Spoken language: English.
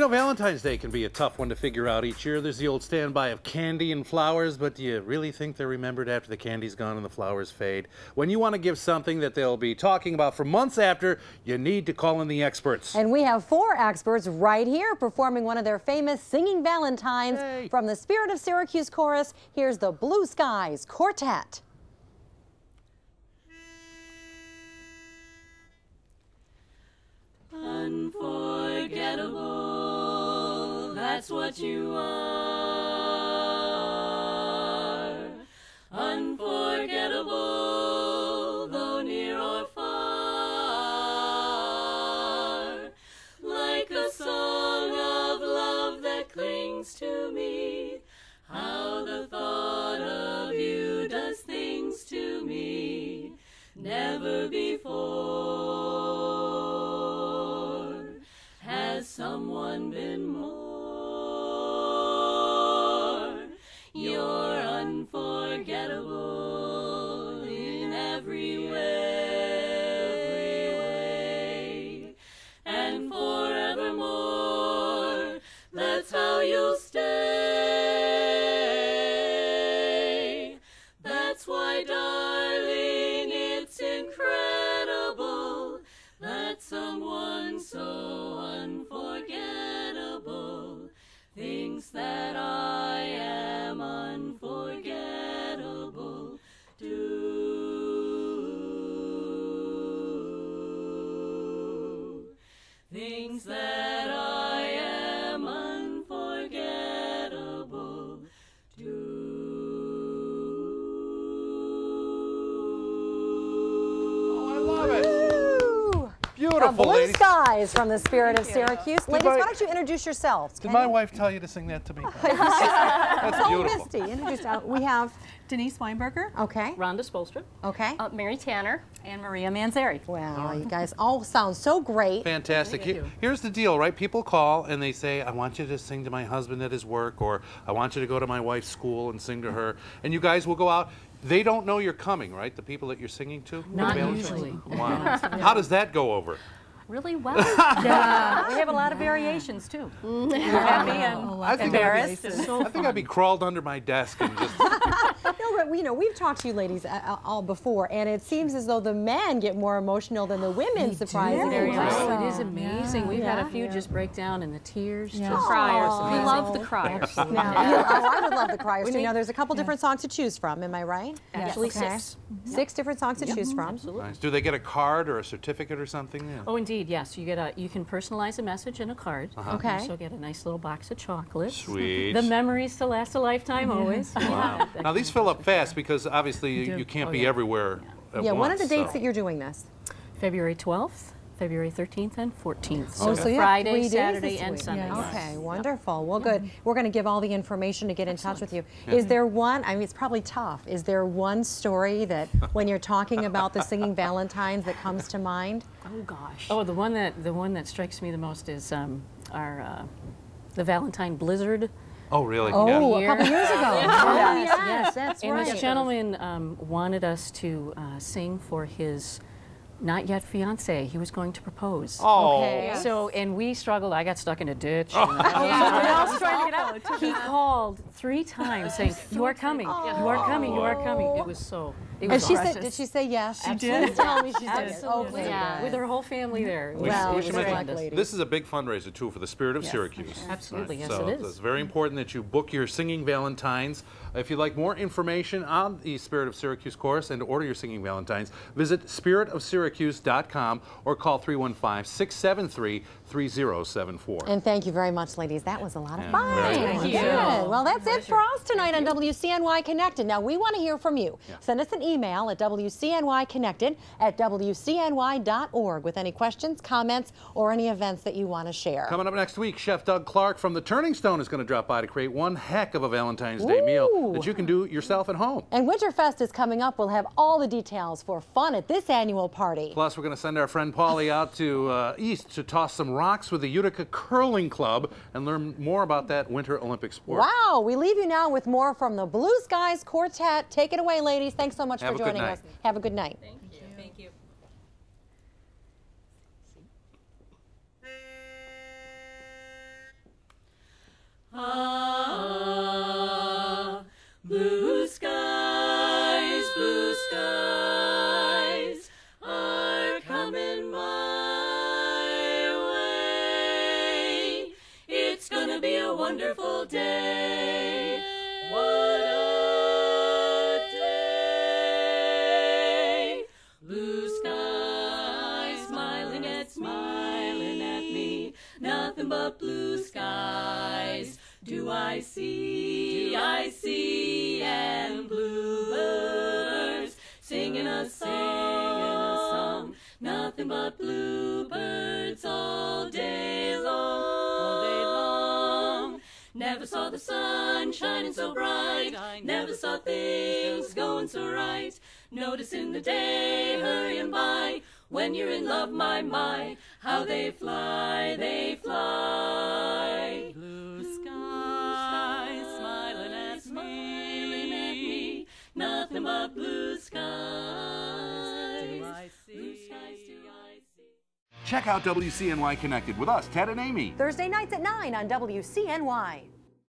know, Valentine's Day can be a tough one to figure out each year. There's the old standby of candy and flowers, but do you really think they're remembered after the candy's gone and the flowers fade? When you want to give something that they'll be talking about for months after, you need to call in the experts. And we have 4 experts right here performing one of their famous Singing Valentines. Yay. From the Spirit of Syracuse Chorus, here's the Blue Skies Quartet. Unforgettable, that's what you are. Unforgettable, though near or far. Like a song of love that clings to me. How the thought of you does things to me. Never before has someone been more. You're unforgettable in every way, and forevermore, that's how you'll stay. That's why, darling, it's incredible that someone so unforgettable thinks that I am unforgettable too. Thinks that I am unforgettable too. Oh, I love it. Woo! Beautiful, The Blue ladies. Skies from the Spirit of Syracuse. Ladies, why don't you introduce yourselves? Did my wife tell you to sing that to me? That's Oh, beautiful. Misty, introduce. We have, Denise Weinberger, okay, Rhonda Spolstra, okay. Mary Tanner. and Maria Manzari. Wow, you guys all sound so great. Fantastic. Here's the deal, right? People call and they say, I want you to sing to my husband at his work, or I want you to go to my wife's school and sing to her. And you guys will go out. They don't know you're coming, right? The people that you're singing to? Not The Valentines? usually. Wow. How does that go over? Really well. We have a lot of variations too. Happy and I think embarrassed. I think I'd be crawled under my desk and just... No, but we've talked to you ladies all before, and it seems as though the men get more emotional than the women, surprisingly. Very nice. Right? It is amazing. We've had a few Yeah. just break down in the tears. Yeah. Just Criers. Aw. We love the criers. I would love the criers too. Now, there's a couple different songs to choose from, am I right? Actually, Okay. 6. 6 different songs to choose from. Absolutely. Nice. Do they get a card or a certificate or something? Yeah. Oh, indeed, yes. You can personalize a message in a card. Okay. You also get a nice little box of chocolates. Sweet. The memories to last a lifetime, always. Wow. Now these fill up fast because obviously you can't be everywhere at Yeah, once. what are the dates so. that you're doing this? February 12th, February 13th, and 14th. Oh, so you have 3 Friday, days Saturday, this and week. Sunday. yes. Okay, wonderful. Well, good. We're going to give all the information to get in touch with you. Is there one, I mean, it's probably tough. Is there one story that when you're talking about the Singing Valentines that comes to mind? Oh gosh. Oh, the one that strikes me the most is the Valentine Blizzard. Oh, really? Oh, Yeah. a couple years ago. Yes, that's and right. this gentleman wanted us to sing for his not yet fiance. He was going to propose. Oh. Okay. So, and we struggled. I got stuck in a ditch. And someone else trying to get out. He called 3 times saying, "You are coming. You are coming. You are coming." It was so. It And was she awesome. said, did she say yes? She did. Tell me she did. Absolutely. Okay, Yeah. good. With her whole family there. It was, Well, it we was should good mention luck, ladies. this is a big fundraiser too for the Spirit of Syracuse. Absolutely, yes, so it is. it's very important that you book your Singing Valentines. If you'd like more information on the Spirit of Syracuse Chorus and to order your Singing Valentines, visit spiritofsyracuse.com or call 315-673-3074. And thank you very much, ladies. That was a lot of Yeah, fun. very Thank good. you. Good. Well, that's it for us tonight on WCNY Connected. Now, we want to hear from you. Yeah. Send us an email at WCNYconnected@WCNY.org with any questions, comments, or any events that you want to share. Coming up next week, Chef Doug Clark from the Turning Stone is going to drop by to create one heck of a Valentine's Day meal that you can do yourself at home. And Winterfest is coming up. We'll have all the details for fun at this annual party. Plus, we're going to send our friend Paulie out to East to toss some rocks with the Utica Curling Club and learn more about that Winter Olympic sport. Wow, we leave you now with more from the Blue Skies Quartet. Take it away, ladies. Thanks so much Have for a good joining night. us. Have a good night. Thank you. Thank you. Ah, blue skies are coming my way. It's gonna be a wonderful day. What a day. Blue skies smiling at me. Nothing but blue skies do I see, and bluebirds singing a song. Nothing but bluebirds all day long. Never saw the sun shining so bright. Never saw things going so right. Noticing the day hurrying by. When you're in love, my, how they fly, Blue skies smiling at me. Nothing but blue skies. Blue skies do I see. Check out WCNY Connected with us, Ted and Amy. Thursday nights at 9 on WCNY.